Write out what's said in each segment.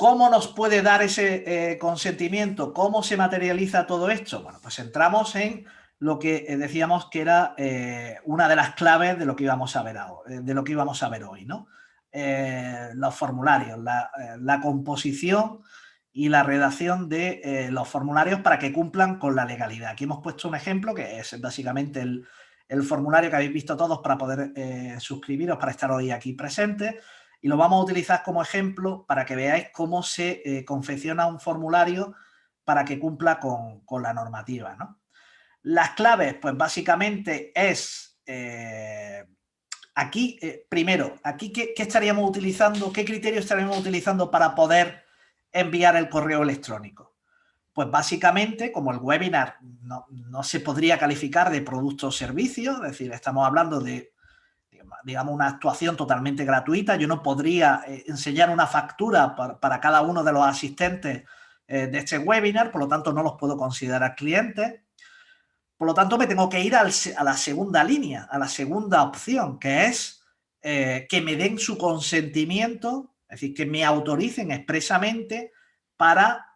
¿Cómo nos puede dar ese consentimiento? ¿Cómo se materializa todo esto? Bueno, pues entramos en lo que decíamos que era una de las claves de lo que íbamos a ver, hoy, ¿no? Los formularios, la composición y la redacción de los formularios para que cumplan con la legalidad. Aquí hemos puesto un ejemplo que es básicamente el formulario que habéis visto todos para poder suscribiros, para estar hoy aquí presentes, y lo vamos a utilizar como ejemplo para que veáis cómo se confecciona un formulario para que cumpla con la normativa, ¿no? Las claves, pues básicamente es... aquí, primero, aquí ¿qué estaríamos utilizando? ¿Qué criterio estaríamos utilizando para poder enviar el correo electrónico? Pues básicamente, como el webinar no se podría calificar de producto o servicio, es decir, estamos hablando de, digamos, una actuación totalmente gratuita. Yo no podría enseñar una factura para cada uno de los asistentes de este webinar, por lo tanto no los puedo considerar clientes. Por lo tanto, me tengo que ir a la segunda línea, a la segunda opción, que es que me den su consentimiento, es decir, que me autoricen expresamente para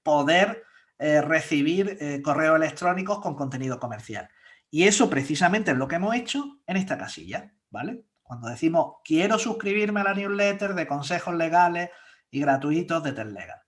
poder recibir correos electrónicos con contenido comercial. Y eso precisamente es lo que hemos hecho en esta casilla, ¿vale? Cuando decimos quiero suscribirme a la newsletter de consejos legales y gratuitos de Telegram.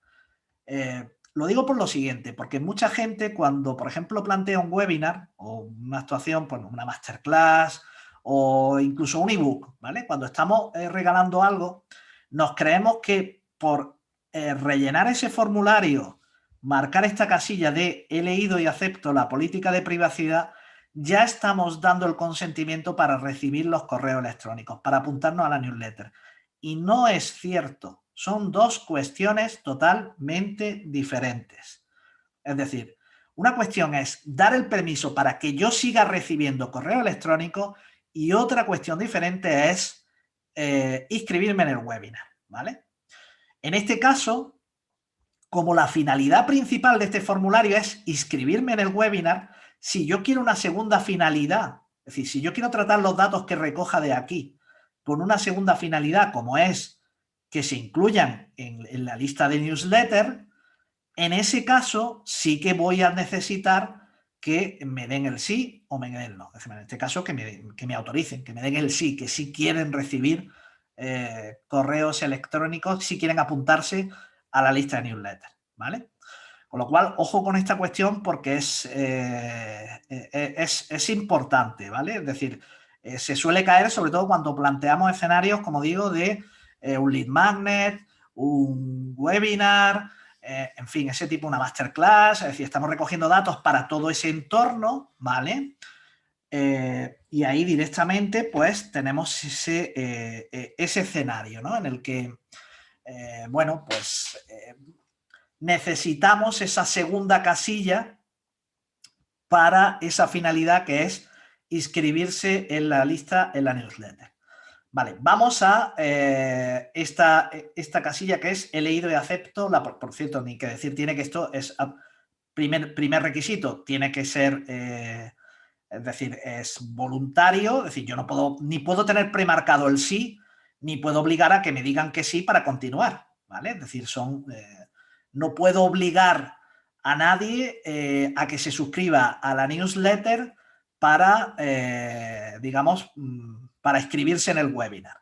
Lo digo por lo siguiente, porque mucha gente cuando, por ejemplo, plantea un webinar o una actuación, pues una masterclass o incluso un ebook, ¿vale? Cuando estamos regalando algo, nos creemos que por rellenar ese formulario, marcar esta casilla de he leído y acepto la política de privacidad, ya estamos dando el consentimiento para recibir los correos electrónicos, para apuntarnos a la newsletter. Y no es cierto. Son dos cuestiones totalmente diferentes. Es decir, una cuestión es dar el permiso para que yo siga recibiendo correo electrónico y otra cuestión diferente es inscribirme en el webinar, ¿vale? En este caso, como la finalidad principal de este formulario es inscribirme en el webinar, si yo quiero una segunda finalidad, es decir, si yo quiero tratar los datos que recoja de aquí con una segunda finalidad, como es que se incluyan en la lista de newsletter, en ese caso sí que voy a necesitar que me den el sí o me den el no. Es decir, en este caso que me autoricen, que me den el sí, que sí quieren recibir correos electrónicos, si quieren apuntarse a la lista de newsletter, ¿vale? Con lo cual, ojo con esta cuestión porque es importante, ¿vale? Es decir, se suele caer sobre todo cuando planteamos escenarios, como digo, de un lead magnet, un webinar, en fin, ese tipo, una masterclass, es decir, estamos recogiendo datos para todo ese entorno, ¿vale? Y ahí directamente, pues, tenemos ese escenario, ¿no? En el que, bueno, pues necesitamos esa segunda casilla para esa finalidad que es inscribirse en la lista, en la newsletter. Vale, vamos a esta casilla que es he leído y acepto, por cierto, ni que decir tiene que esto es primer requisito, tiene que ser, es decir, es voluntario, es decir, yo no puedo, ni puedo tener premarcado el sí, ni puedo obligar a que me digan que sí para continuar, ¿vale? Es decir, no puedo obligar a nadie a que se suscriba a la newsletter para, digamos, para inscribirse en el webinar,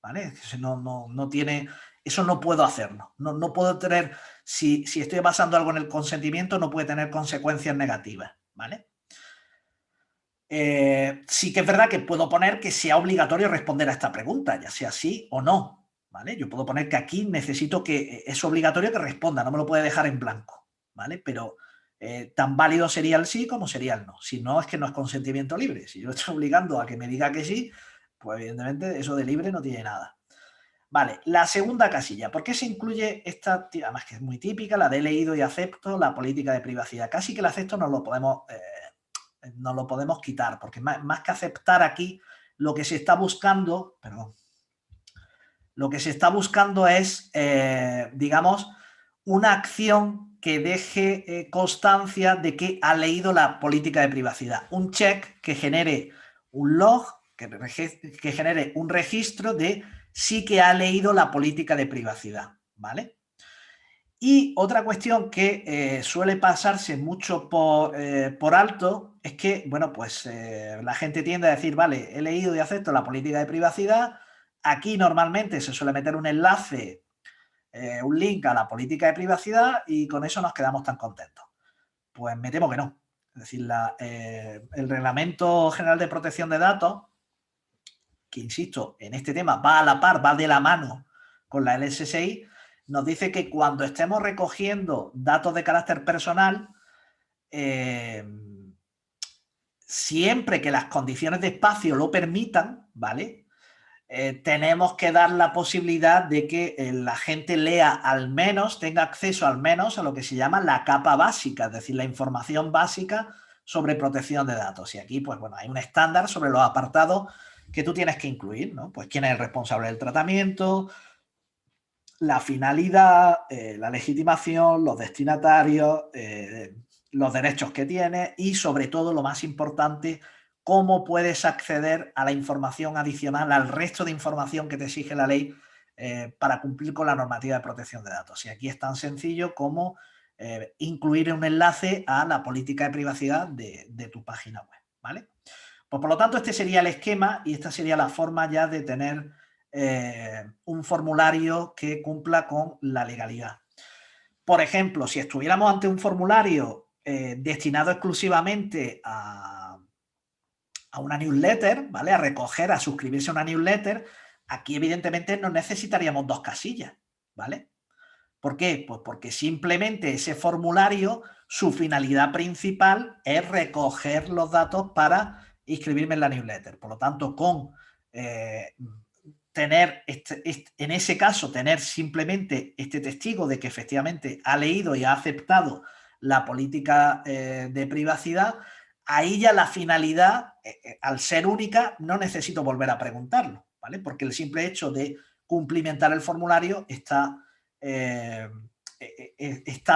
¿vale? No tiene, eso no puedo hacerlo. No puedo tener, si estoy basando algo en el consentimiento, no puede tener consecuencias negativas, ¿vale? Sí que es verdad que puedo poner que sea obligatorio responder a esta pregunta, ya sea sí o no, ¿vale? Yo puedo poner que aquí necesito que es obligatorio que responda, no me lo puede dejar en blanco, ¿vale? Pero tan válido sería el sí como sería el no. Si no, es que no es consentimiento libre. Si yo estoy obligando a que me diga que sí, pues evidentemente eso de libre no tiene nada. Vale, la segunda casilla. ¿Por qué se incluye esta, además que es muy típica, la de he leído y acepto la política de privacidad? Casi que el acepto no lo podemos quitar, porque más que aceptar aquí, lo que se está buscando, es, digamos, una acción que deje constancia de que ha leído la política de privacidad. Un check que genere un log, que genere un registro de sí que ha leído la política de privacidad, ¿vale? Y otra cuestión que suele pasarse mucho por alto es que, bueno, pues la gente tiende a decir, vale, he leído y acepto la política de privacidad. Aquí normalmente se suele meter un enlace, un link a la política de privacidad y con eso nos quedamos tan contentos. Pues me temo que no. Es decir, el Reglamento General de Protección de Datos, que insisto, en este tema va a la par, va de la mano con la LSSI, nos dice que cuando estemos recogiendo datos de carácter personal, siempre que las condiciones de espacio lo permitan, ¿vale? Tenemos que dar la posibilidad de que la gente lea al menos, tenga acceso al menos a lo que se llama la capa básica, es decir, la información básica sobre protección de datos. Y aquí, pues bueno, hay un estándar sobre los apartados que tú tienes que incluir, ¿no? Pues quién es el responsable del tratamiento, la finalidad, la legitimación, los destinatarios, los derechos que tienes y, sobre todo, lo más importante, cómo puedes acceder a la información adicional, al resto de información que te exige la ley para cumplir con la normativa de protección de datos. Y aquí es tan sencillo como incluir un enlace a la política de privacidad de tu página web, ¿vale? Pues, por lo tanto, este sería el esquema y esta sería la forma ya de tener un formulario que cumpla con la legalidad. Por ejemplo, si estuviéramos ante un formulario destinado exclusivamente a una newsletter, ¿vale? A recoger, a suscribirse a una newsletter, aquí evidentemente no necesitaríamos dos casillas, ¿vale? ¿Por qué? Pues porque simplemente ese formulario, su finalidad principal es recoger los datos para inscribirme en la newsletter. Por lo tanto, con tener, en ese caso, tener simplemente este testigo de que efectivamente ha leído y ha aceptado la política de privacidad, ahí ya la finalidad, al ser única, no necesito volver a preguntarlo, ¿vale? Porque el simple hecho de cumplimentar el formulario está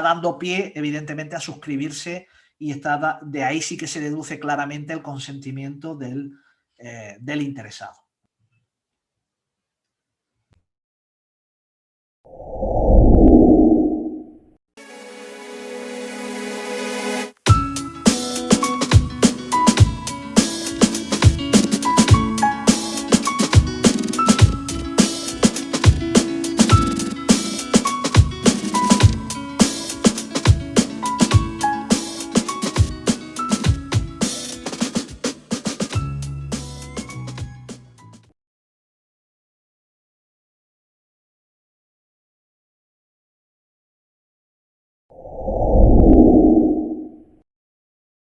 dando pie, evidentemente, a suscribirse y de ahí sí que se deduce claramente el consentimiento del interesado.